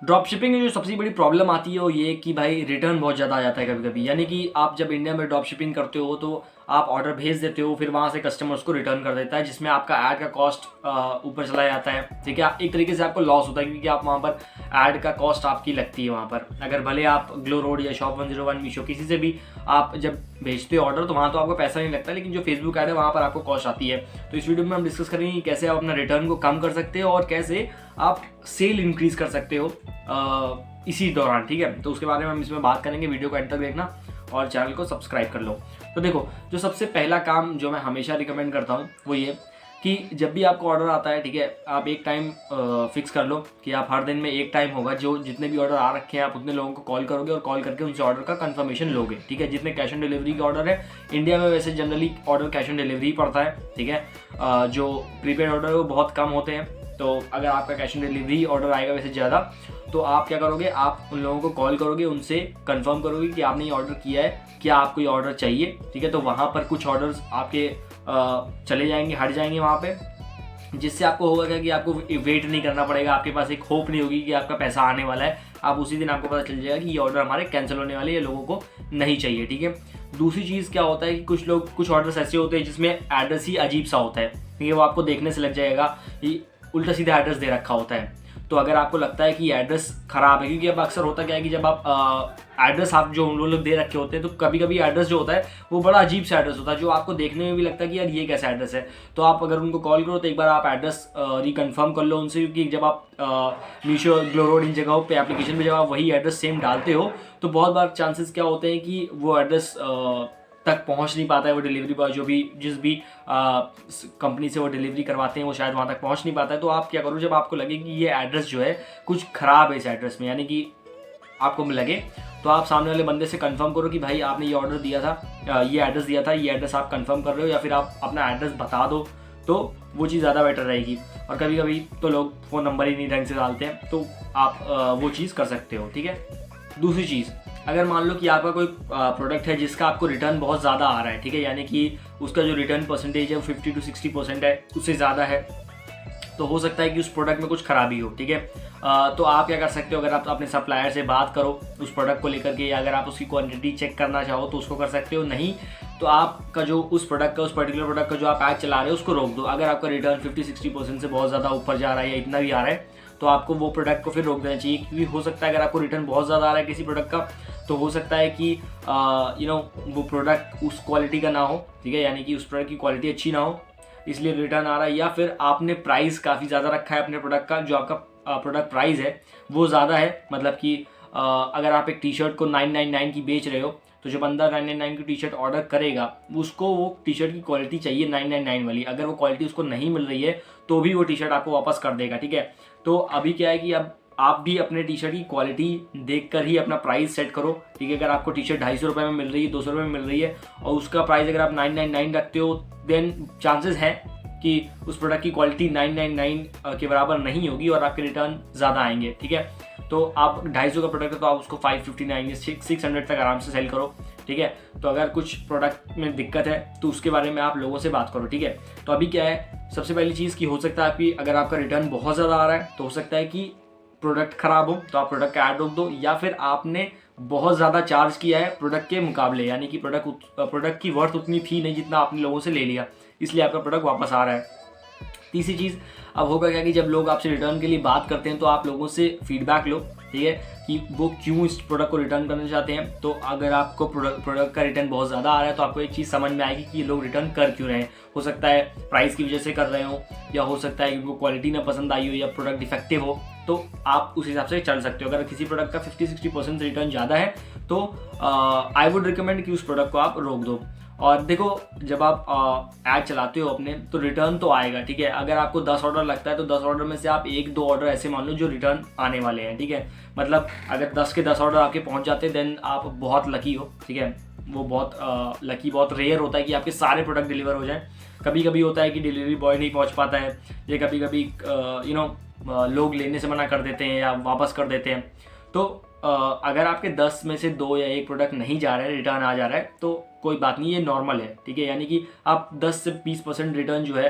Drop shipping में जो सबसे बड़ी प्रॉब्लम आती है वो ये कि भाई रिटर्न बहुत ज़्यादा आ जाता है कभी कभी। यानी कि आप जब इंडिया में ड्रॉप शिपिंग करते हो तो आप ऑर्डर भेज देते हो, फिर वहाँ से कस्टमर उसको रिटर्न कर देता है, जिसमें आपका ऐड का कॉस्ट ऊपर चला जाता है। ठीक है, एक तरीके से आपको लॉस होता है क्योंकि आप वहाँ पर ऐड का कॉस्ट आपकी लगती है वहाँ पर। अगर भले आप ग्लो रोड या शॉप 101 मीशो किसी से भी आप जब भेजते हो ऑर्डर तो वहाँ तो आपको पैसा नहीं लगता, लेकिन जो फेसबुक ऐड है वहाँ पर आपको कॉस्ट आती है। तो इस वीडियो में हम डिस्कस करेंगे कि कैसे आप अपना रिटर्न को कम कर सकते हो और कैसे आप सेल इंक्रीज कर सकते हो इसी दौरान। ठीक है, तो उसके बारे में हम इसमें बात करेंगे। वीडियो को एंड तक देखना और चैनल को सब्सक्राइब कर लो। तो देखो, जो सबसे पहला काम जो मैं हमेशा रिकमेंड करता हूँ वो ये कि जब भी आपको ऑर्डर आता है, ठीक है, आप एक टाइम फिक्स कर लो कि आप हर दिन में एक टाइम होगा जो जितने भी ऑर्डर आ रखे हैं आप उतने लोगों को कॉल करोगे और कॉल करके उनसे ऑर्डर का कंफर्मेशन लोगे। ठीक है, जितने कैश ऑन डिलीवरी के ऑर्डर है, इंडिया में वैसे generally order cash on delivery पड़ता है। ठीक है, जो प्रीपेड ऑर्डर है वो बहुत कम होते हैं। तो अगर आपका कैश ऑन डिलीवरी ऑर्डर आएगा वैसे ज़्यादा, तो आप क्या करोगे, आप उन लोगों को कॉल करोगे, उनसे कंफर्म करोगे कि आपने ये ऑर्डर किया है, क्या आपको ये ऑर्डर चाहिए। ठीक है, तो वहाँ पर कुछ ऑर्डर्स आपके चले जाएंगे, हट जाएंगे वहाँ पे, जिससे आपको होगा क्या कि आपको वेट नहीं करना पड़ेगा, आपके पास एक होप नहीं होगी कि आपका पैसा आने वाला है। आप उसी दिन आपको पता चल जाएगा कि ये ऑर्डर हमारे कैंसिल होने वाले, ये लोगों को नहीं चाहिए। ठीक है, दूसरी चीज़ क्या होता है कि कुछ ऑर्डर्स ऐसे होते हैं जिसमें एड्रेस ही अजीब सा होता है। ठीक है, वो आपको देखने से लग जाएगा कि उल्टा सीधा एड्रेस दे रखा होता है। तो अगर आपको लगता है कि एड्रेस ख़राब है, क्योंकि अब अक्सर होता क्या है कि जब आप एड्रेस आप जो उन लोग दे रखे होते हैं तो कभी कभी एड्रेस जो होता है वो बड़ा अजीब सा एड्रेस होता है, जो आपको देखने में भी लगता है कि यार ये कैसा एड्रेस है। तो आप अगर उनको कॉल करो तो एक बार आप एड्रेस रिकन्फर्म कर लो उनसे, क्योंकि जब आप मीशो, ग्लो रोड, इन जगहों पे एप्लीकेशन में जब आप वही एड्रेस सेम डालते हो तो बहुत बार चांसेस क्या होते हैं कि वो एड्रेस तक पहुंच नहीं पाता है। वो डिलीवरी बॉय जो भी जिस भी कंपनी से वो डिलीवरी करवाते हैं वो शायद वहाँ तक पहुंच नहीं पाता है। तो आप क्या करो, जब आपको लगे कि ये एड्रेस जो है कुछ ख़राब है इस एड्रेस में, यानी कि आपको लगे, तो आप सामने वाले बंदे से कंफर्म करो कि भाई आपने ये ऑर्डर दिया था, ये एड्रेस दिया था, ये एड्रेस आप कंफर्म कर रहे हो, या फिर आप अपना एड्रेस बता दो, तो वो चीज़ ज़्यादा बेटर रहेगी। और कभी कभी तो लोग फ़ोन नंबर ही नहीं ढंग से डालते हैं, तो आप वो चीज़ कर सकते हो। ठीक है, दूसरी चीज़, अगर मान लो कि आपका कोई प्रोडक्ट है जिसका आपको रिटर्न बहुत ज़्यादा आ रहा है, ठीक है, यानी कि उसका जो रिटर्न परसेंटेज है वो 50 to 60% है, उससे ज़्यादा है, तो हो सकता है कि उस प्रोडक्ट में कुछ खराबी हो। ठीक है, तो आप क्या कर सकते हो, अगर आप अपने सप्लायर से बात करो उस प्रोडक्ट को लेकर के, या अगर आप उसकी क्वांटिटी चेक करना चाहो तो उसको कर सकते हो। नहीं तो आपका जो उस पर्टिकुलर प्रोडक्ट का जो आप ऐड चला रहे हो उसको रोक दो। अगर आपका रिटर्न 50-60% से बहुत ज़्यादा ऊपर जा रहा है या इतना भी आ रहा है तो आपको वो प्रोडक्ट को फिर रोक देना चाहिए, क्योंकि हो सकता है अगर आपको रिटर्न बहुत ज़्यादा आ रहा है किसी प्रोडक्ट का तो हो सकता है कि वो प्रोडक्ट उस क्वालिटी का ना हो। ठीक है, यानी कि उस प्रोडक्ट की क्वालिटी अच्छी ना हो, इसलिए रिटर्न आ रहा है, या फिर आपने प्राइस काफ़ी ज़्यादा रखा है अपने प्रोडक्ट का, जो आपका प्रोडक्ट प्राइस है वो ज़्यादा है। मतलब कि अगर आप एक टी शर्ट को 999 की बेच रहे हो तो जो बंदा 999 की टी शर्ट ऑर्डर करेगा उसको वो टी शर्ट की क्वालिटी चाहिए 999 वाली। अगर वो क्वालिटी उसको नहीं मिल रही है तो भी वो टी शर्ट आपको वापस कर देगा। ठीक है, तो अभी क्या है कि अब आप भी अपने टी शर्ट की क्वालिटी देखकर ही अपना प्राइस सेट करो। ठीक है, अगर आपको टी शर्ट 250 रुपये में मिल रही है, 200 रुपये में मिल रही है और उसका प्राइस अगर आप 999 रखते हो, देन चांसेस हैं कि उस प्रोडक्ट की क्वालिटी 999 के बराबर नहीं होगी और आपके रिटर्न ज़्यादा आएंगे। ठीक है, तो आप 250 का प्रोडक्ट है तो आप उसको 559 या 600 तक आराम से सेल करो। ठीक है, तो अगर कुछ प्रोडक्ट में दिक्कत है तो उसके बारे में आप लोगों से बात करो। ठीक है, तो अभी क्या है, सबसे पहली चीज़ की हो सकता है आपकी, अगर आपका रिटर्न बहुत ज़्यादा आ रहा है तो हो सकता है कि प्रोडक्ट ख़राब हो तो आप प्रोडक्ट का ऐड रोक दो, या फिर आपने बहुत ज़्यादा चार्ज किया है प्रोडक्ट के मुकाबले, यानी कि प्रोडक्ट की वर्थ उतनी थी नहीं जितना आपने लोगों से ले लिया, इसलिए आपका प्रोडक्ट वापस आ रहा है। तीसरी चीज़, अब होगा क्या कि जब लोग आपसे रिटर्न के लिए बात करते हैं तो आप लोगों से फीडबैक लो। ठीक है, कि वो क्यों इस प्रोडक्ट को रिटर्न करना चाहते हैं। तो अगर आपको प्रोडक्ट का रिटर्न बहुत ज़्यादा आ रहा है तो आपको एक चीज़ समझ में आएगी कि ये लोग रिटर्न कर क्यों रहे हैं। हो सकता है प्राइस की वजह से कर रहे हो, या हो सकता है कि उनको क्वालिटी ना पसंद आई हो, या प्रोडक्ट डिफेक्टिव हो, तो आप उस हिसाब से चल सकते हो। अगर किसी प्रोडक्ट का 50-60% रिटर्न ज़्यादा है तो आई वुड रिकमेंड कि उस प्रोडक्ट को आप रोक दो। और देखो, जब आप ऐड चलाते हो अपने तो रिटर्न तो आएगा। ठीक है, अगर आपको 10 ऑर्डर लगता है तो 10 ऑर्डर में से आप 1-2 ऑर्डर ऐसे मान लो जो रिटर्न आने वाले हैं। ठीक है, मतलब अगर 10 के 10 ऑर्डर आपके पहुंच जाते हैं देन आप बहुत लकी हो। ठीक है, वो बहुत लकी, बहुत रेयर होता है कि आपके सारे प्रोडक्ट डिलीवर हो जाएं। कभी कभी होता है कि डिलीवरी बॉय नहीं पहुंच पाता है, या कभी कभी लोग लेने से मना कर देते हैं या वापस कर देते हैं। तो अगर आपके 10 में से 2 या 1 प्रोडक्ट नहीं जा रहा है, रिटर्न आ जा रहा है, तो कोई बात नहीं, ये नॉर्मल है, ठीक है। यानी कि आप 10 से 20% रिटर्न जो है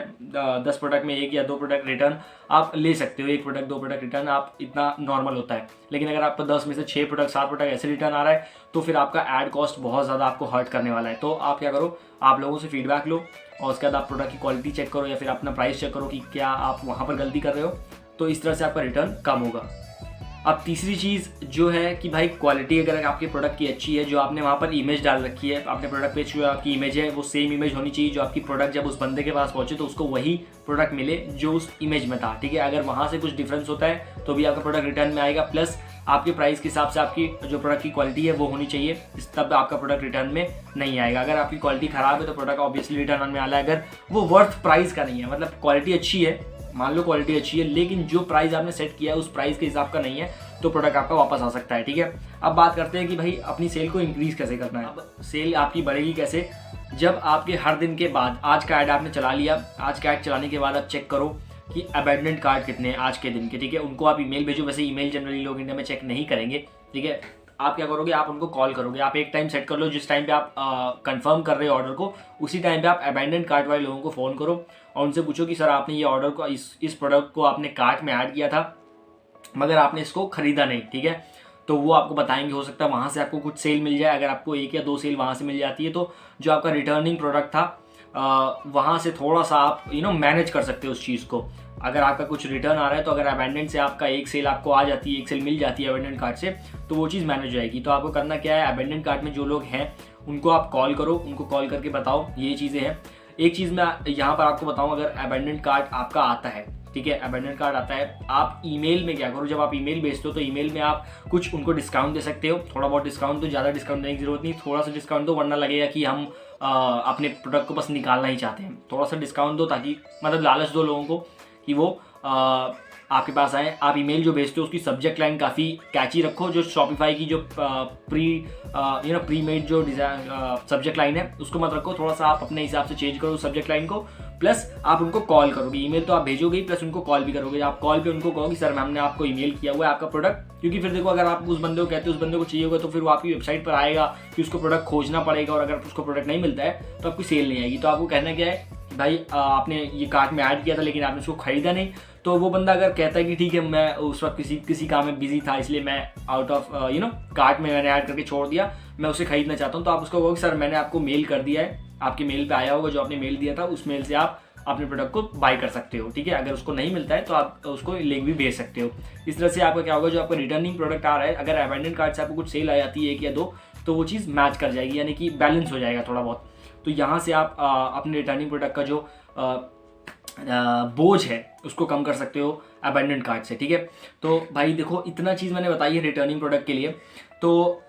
10 प्रोडक्ट में 1 या 2 प्रोडक्ट रिटर्न आप ले सकते हो, 1 प्रोडक्ट 2 प्रोडक्ट रिटर्न आप, इतना नॉर्मल होता है। लेकिन अगर आपको 10 में से 6 प्रोडक्ट 7 प्रोडक्ट ऐसे रिटर्न आ रहा है तो फिर आपका ऐड कॉस्ट बहुत ज़्यादा आपको हर्ट करने वाला है। तो आप क्या करो, आप लोगों से फीडबैक लो और उसके बाद आप प्रोडक्ट की क्वालिटी चेक करो या फिर अपना प्राइस चेक करो कि क्या आप वहाँ पर गलती कर रहे हो, तो इस तरह से आपका रिटर्न कम होगा। अब तीसरी चीज़ जो है कि भाई क्वालिटी अगर आपके प्रोडक्ट की अच्छी है, जो आपने वहाँ पर इमेज डाल रखी है, आपने प्रोडक्ट पेज जो आपकी इमेज है वो सेम इमेज होनी चाहिए जो आपकी प्रोडक्ट जब उस बंदे के पास पहुँचे तो उसको वही प्रोडक्ट मिले जो उस इमेज में था, ठीक है। अगर वहाँ से कुछ डिफरेंस होता है तो भी आपका प्रोडक्ट रिटर्न में आएगा, प्लस आपके प्राइस के हिसाब से आपकी जो प्रोडक्ट की क्वालिटी है वो होनी चाहिए, तब आपका प्रोडक्ट रिटर्न में नहीं आएगा। अगर आपकी क्वालिटी ख़राब है तो प्रोडक्ट ऑब्वियसली रिटर्न में आ रहा है, अगर वो वर्थ प्राइस का नहीं है, मतलब क्वालिटी अच्छी है, मान लो क्वालिटी अच्छी है लेकिन जो प्राइस आपने सेट किया है उस प्राइस के हिसाब का नहीं है, तो प्रोडक्ट आपका वापस आ सकता है, ठीक है। अब बात करते हैं कि भाई अपनी सेल को इंक्रीज कैसे करना है। अब सेल आपकी बढ़ेगी कैसे, जब आपके हर दिन के बाद, आज का ऐड आपने चला लिया, आज का ऐड चलाने के बाद आप चेक करो कि अबैंडन्ड कार्ड कितने हैं आज के दिन के, ठीक है। उनको आप ईमेल भेजो, वैसे ईमेल जनरली लोग इंडिया में चेक नहीं करेंगे, ठीक है। आप क्या करोगे, आप उनको कॉल करोगे, आप एक टाइम सेट कर लो जिस टाइम पे आप कंफर्म कर रहे हो ऑर्डर को, उसी टाइम पे आप अबैंडन्ड कार्ट वाले लोगों को फ़ोन करो और उनसे पूछो कि सर आपने ये ऑर्डर को, इस प्रोडक्ट को आपने कार्ट में ऐड किया था मगर आपने इसको ख़रीदा नहीं, ठीक है। तो वो आपको बताएंगे, हो सकता है वहाँ से आपको कुछ सेल मिल जाए। अगर आपको 1 या 2 सेल वहाँ से मिल जाती है तो जो आपका रिटर्निंग प्रोडक्ट था वहाँ से थोड़ा सा आप मैनेज कर सकते हो उस चीज़ को। अगर आपका कुछ रिटर्न आ रहा है तो अगर अबैंडेंट से आपका 1 सेल आपको आ जाती है, 1 सेल मिल जाती है अबैंडेंट कार्ड से, तो वो चीज़ मैनेज हो जाएगी। तो आपको करना क्या है, अबैंडेंट कार्ड में जो लोग हैं उनको आप कॉल करो, उनको कॉल करके बताओ ये चीज़ें हैं। एक चीज़ मैं यहाँ पर आपको बताऊँ, अगर अबैंडेंट कार्ड आपका आता है, ठीक है, अबैंडन कार्ड आता है, आप ईमेल में क्या करो, जब आप ईमेल भेजते हो तो ईमेल में आप कुछ उनको डिस्काउंट दे सकते हो, थोड़ा बहुत डिस्काउंट, तो ज़्यादा डिस्काउंट देने की जरूरत नहीं, थोड़ा सा डिस्काउंट दो, वरना लगेगा कि हम अपने प्रोडक्ट को बस निकालना ही चाहते हैं। थोड़ा सा डिस्काउंट दो ताकि मतलब लालच दो लोगों को कि वो आपके पास आए। आप ईमेल जो भेजते हो उसकी सब्जेक्ट लाइन काफ़ी कैची रखो, जो शॉपिफाई की जो प्री मेड जो डिज़ाइन सब्जेक्ट लाइन है उसको मत रखो, थोड़ा सा आप अपने हिसाब से चेंज करो सब्जेक्ट लाइन को। प्लस आप उनको कॉल करोगे, ईमेल तो आप भेजोगे ही, प्लस उनको कॉल भी करोगे। आप कॉल पे उनको कहोगे सर हमने आपको ईमेल किया हुआ है आपका प्रोडक्ट, क्योंकि फिर देखो अगर आप उस बंदे को कहते हो उस बंदे को चाहिए होगा तो फिर वो आपकी वेबसाइट पर आएगा, फिर उसको प्रोडक्ट खोजना पड़ेगा, और अगर उसको प्रोडक्ट नहीं मिलता है तो आपकी सेल नहीं आएगी। तो आपको कहना क्या है, भाई आपने ये कार्ट में ऐड किया था लेकिन आपने उसको खरीदा नहीं, तो वो बंदा अगर कहता है कि ठीक है मैं उस वक्त किसी काम में बिजी था इसलिए मैं आउट ऑफ कार्ट में मैंने ऐड करके छोड़ दिया, मैं उसे खरीदना चाहता हूँ, तो आप उसको कहोगे सर मैंने आपको मेल कर दिया है, आपके मेल पे आया होगा जो आपने मेल दिया था, उस मेल से आप अपने प्रोडक्ट को बाय कर सकते हो, ठीक है। अगर उसको नहीं मिलता है तो आप उसको लिंक भी भेज सकते हो। इस तरह से आपका क्या होगा, जो आपका रिटर्निंग प्रोडक्ट आ रहा है, अगर अबैंडन कार्ड से आपको कुछ सेल आ जाती है 1 या 2, तो वो चीज़ मैच कर जाएगी, यानी कि बैलेंस हो जाएगा थोड़ा बहुत। तो यहाँ से आप अपने रिटर्निंग प्रोडक्ट का जो बोझ है उसको कम कर सकते हो अबैंडन कार्ड से, ठीक है। तो भाई देखो इतना चीज़ मैंने बताई है रिटर्निंग प्रोडक्ट के लिए, तो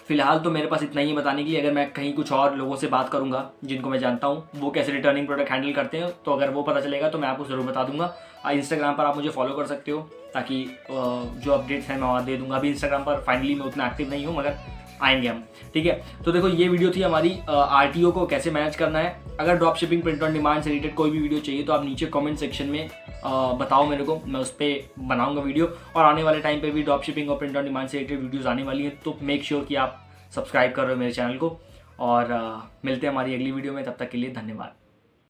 फिलहाल तो मेरे पास इतना ही है बताने के लिए। अगर मैं कहीं कुछ और लोगों से बात करूंगा जिनको मैं जानता हूँ वो कैसे रिटर्निंग प्रोडक्ट हैंडल करते हैं, तो अगर वो पता चलेगा तो मैं आपको ज़रूर बता दूंगा। इंस्टाग्राम पर आप मुझे फॉलो कर सकते हो ताकि जो अपडेट्स हैं मैं वहाँ दे दूंगा। अभी इंस्टाग्राम पर फाइनली मैं उतना एक्टिव नहीं हूँ मगर आएंगे हम, ठीक है। तो देखो ये वीडियो थी हमारी RTO को कैसे मैनेज करना है। अगर drop shipping print on demand से रिलेटेड कोई भी वीडियो चाहिए तो आप नीचे कमेंट सेक्शन में बताओ मेरे को, मैं उस पर बनाऊंगा वीडियो। और आने वाले टाइम पे भी ड्रॉप शिपिंग और प्रिंट ऑन डिमांड से रिलेटेड वीडियोज़ आने वाली हैं, तो मेक श्योर कि आप सब्सक्राइब कर रहे हो मेरे चैनल को। और मिलते हैं हमारी अगली वीडियो में, तब तक के लिए धन्यवाद।